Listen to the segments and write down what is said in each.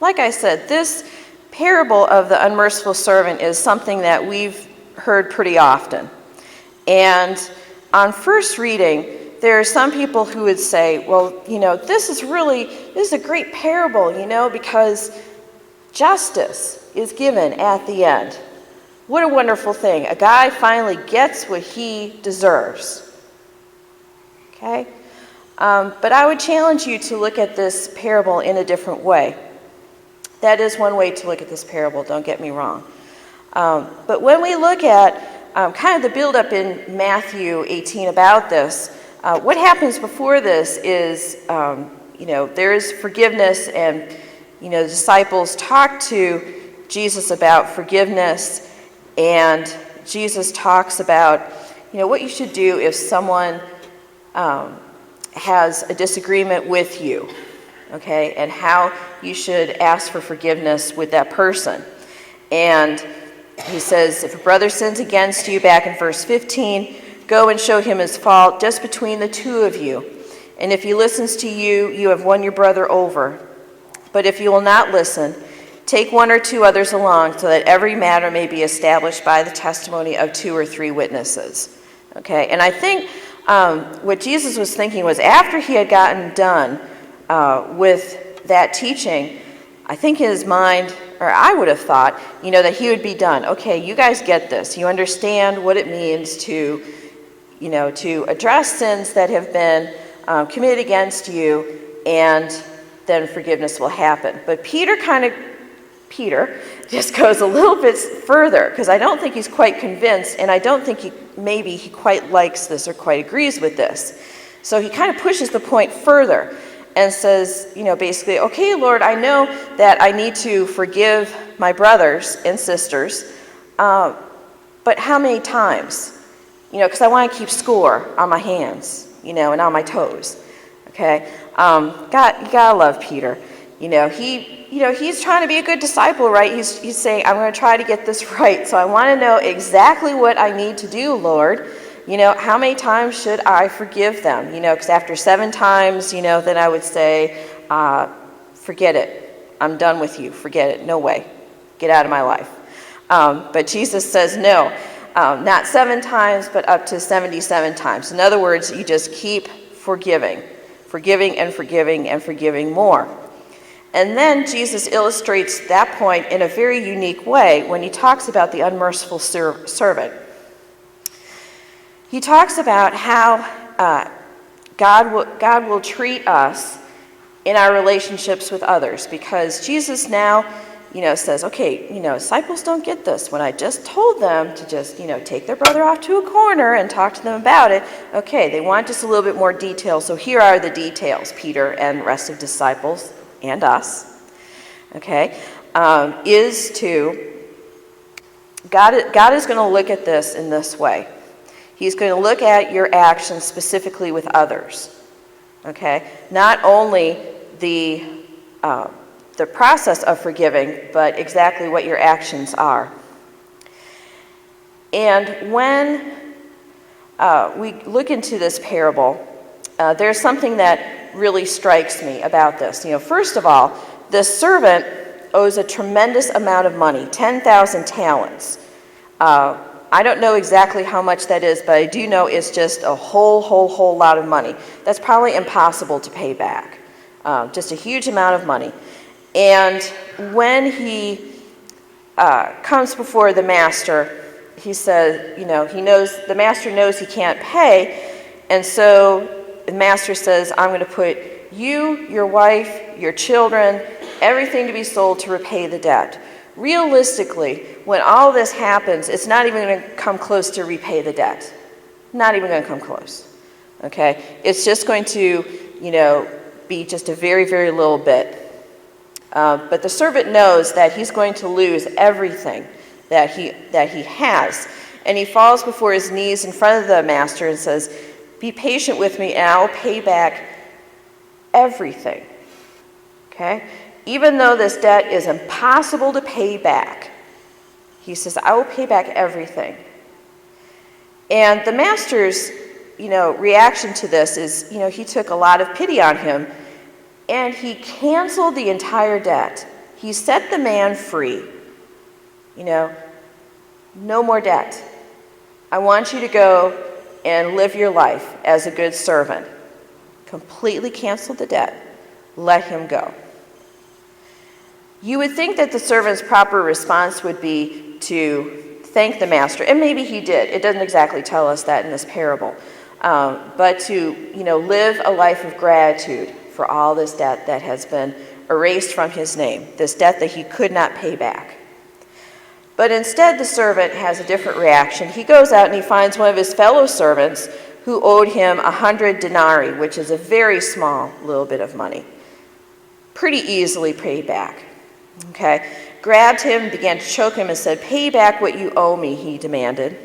like I said, this parable of the unmerciful servant is something that we've heard pretty often. And on first reading, there are some people who would say, well, this is a great parable, because justice is given at the end. What a wonderful thing. A guy finally gets what he deserves. Okay? But I would challenge you to look at this parable in a different way. That is one way to look at this parable, don't get me wrong. But when we look at kind of the build-up in Matthew 18 about this, what happens before this is, there is forgiveness, and, the disciples talk to Jesus about forgiveness, and Jesus talks about, what you should do if someone has a disagreement with you, okay, and how you should ask for forgiveness with that person. And he says, if a brother sins against you, back in verse 15, go and show him his fault just between the two of you. And if he listens to you, you have won your brother over. But if you will not listen, take one or two others along, so that every matter may be established by the testimony of 2 or 3 witnesses. Okay, and I think what Jesus was thinking was, after he had gotten done with that teaching, I think in his mind, or I would have thought, that he would be done. Okay, you guys get this. You understand what it means to address sins that have been committed against you, and then forgiveness will happen. But Peter just goes a little bit further, because I don't think he's quite convinced, and I don't think he quite likes this or quite agrees with this. So he kind of pushes the point further and says, basically, okay, Lord, I know that I need to forgive my brothers and sisters, but how many times? Because I want to keep score on my hands, and on my toes. Okay, you gotta love Peter. He's trying to be a good disciple, right? He's saying, I'm going to try to get this right. So I want to know exactly what I need to do, Lord. How many times should I forgive them? Because after 7 times, then I would say, forget it. I'm done with you. Forget it. No way. Get out of my life. But Jesus says, no, not 7 times, but up to 77 times. In other words, you just keep forgiving and forgiving and forgiving more. And then Jesus illustrates that point in a very unique way when he talks about the unmerciful servant. He talks about how God will treat us in our relationships with others, because Jesus now, says, okay, disciples don't get this. When I just told them to just, take their brother off to a corner and talk to them about it, okay, they want just a little bit more detail. So here are the details, Peter and the rest of disciples and us, okay, God is going to look at this in this way. He's going to look at your actions specifically with others, okay? Not only the process of forgiving, but exactly what your actions are. And when we look into this parable, there's something that really strikes me about this. First of all, this servant owes a tremendous amount of money, 10,000 talents. I don't know exactly how much that is, but I do know it's just a whole lot of money. That's probably impossible to pay back. Just a huge amount of money. And when he comes before the master, he says, the master knows he can't pay, and so the master says, I'm going to put you, your wife, your children, everything to be sold to repay the debt. Realistically, when all this happens, it's not even going to come close to repay the debt. Not even going to come close. Okay? It's just going to, be just a very, very little bit. But the servant knows that he's going to lose everything that he has. And he falls before his knees in front of the master and says, be patient with me and I'll pay back everything. Okay? Even though this debt is impossible to pay back, he says, I will pay back everything. And the master's, reaction to this is, he took a lot of pity on him, and he canceled the entire debt. he set the man free. No more debt. I want you to go and live your life as a good servant. Completely canceled the debt. Let him go. You would think that the servant's proper response would be to thank the master, and maybe he did. It doesn't exactly tell us that in this parable. But to, live a life of gratitude for all this debt that has been erased from his name, this debt that he could not pay back. But instead, the servant has a different reaction. He goes out and he finds one of his fellow servants who owed him 100 denarii, which is a very small little bit of money. Pretty easily paid back. Okay? Grabbed him, began to choke him, and said, "Pay back what you owe me," he demanded.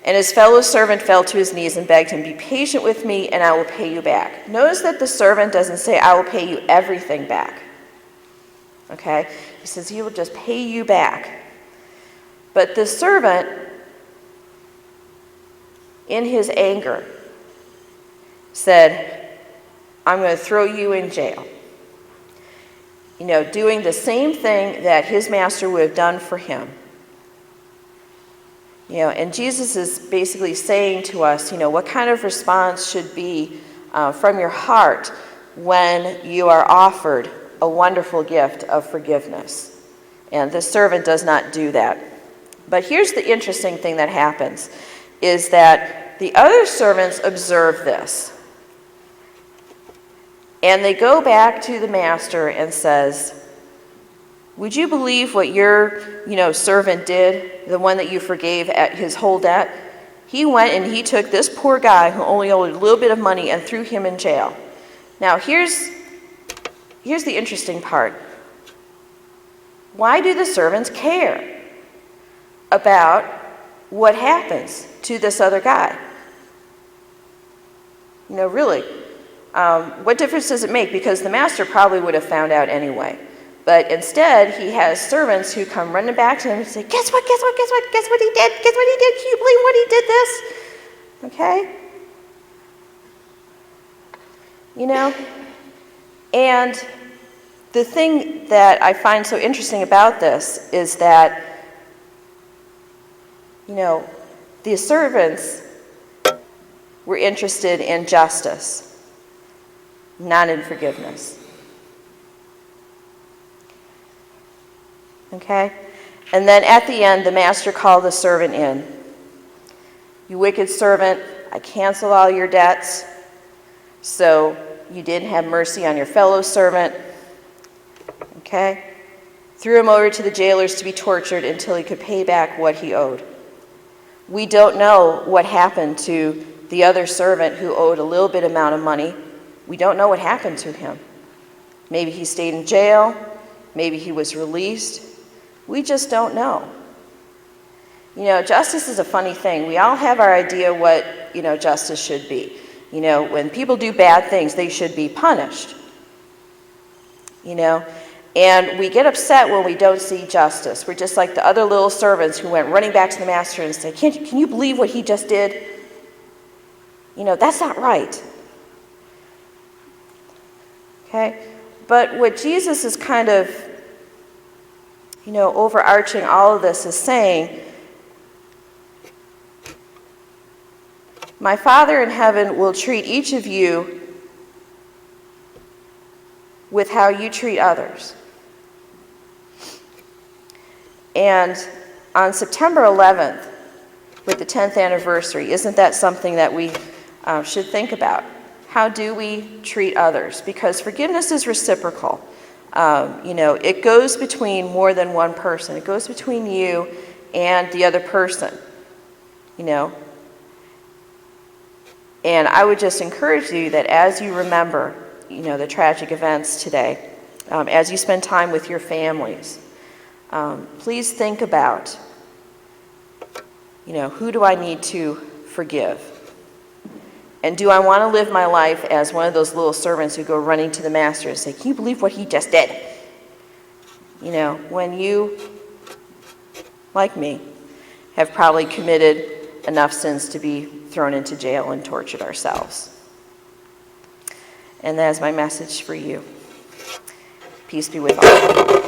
And his fellow servant fell to his knees and begged him, "Be patient with me, and I will pay you back." Notice that the servant doesn't say, "I will pay you everything back." Okay? He says, "He will just pay you back." But the servant, in his anger, said, "I'm going to throw you in jail." Doing the same thing that his master would have done for him. And Jesus is basically saying to us, what kind of response should be from your heart when you are offered a wonderful gift of forgiveness. And the servant does not do that. But here's the interesting thing that happens, is that the other servants observe this. And they go back to the master and says, "Would you believe what your, servant did, the one that you forgave at his whole debt? He went and he took this poor guy who only owed a little bit of money and threw him in jail." Now, here's the interesting part. Why do the servants care about what happens to this other guy? Really. What difference does it make? Because the master probably would have found out anyway. But instead, he has servants who come running back to him and say, "Guess what, guess what, guess what, guess what he did? Guess what he did? Can you believe what he did this?" Okay? And the thing that I find so interesting about this is that, the servants were interested in justice, not in forgiveness. Okay? And then at the end, the master called the servant in. "You wicked servant, I canceled all your debts, so you didn't have mercy on your fellow servant." Okay? Threw him over to the jailers to be tortured until he could pay back what he owed. We don't know what happened to the other servant who owed a little bit amount of money. We don't know what happened to him. Maybe he stayed in jail. Maybe he was released. We just don't know. Justice is a funny thing. We all have our idea what, justice should be. When people do bad things, they should be punished. And we get upset when we don't see justice. We're just like the other little servants who went running back to the master and said, can you believe what he just did? That's not right. Okay? But what Jesus is kind of, overarching all of this is saying, my Father in heaven will treat each of you with how you treat others. And on September 11th, with the 10th anniversary, isn't that something that we should think about? How do we treat others? Because forgiveness is reciprocal. It goes between more than one person. It goes between you and the other person, And I would just encourage you that as you remember, the tragic events today, as you spend time with your families, please think about, who do I need to forgive? And do I want to live my life as one of those little servants who go running to the master and say, "Can you believe what he just did?" When you, like me, have probably committed enough sins to be thrown into jail and tortured ourselves. And that is my message for you. Peace be with all.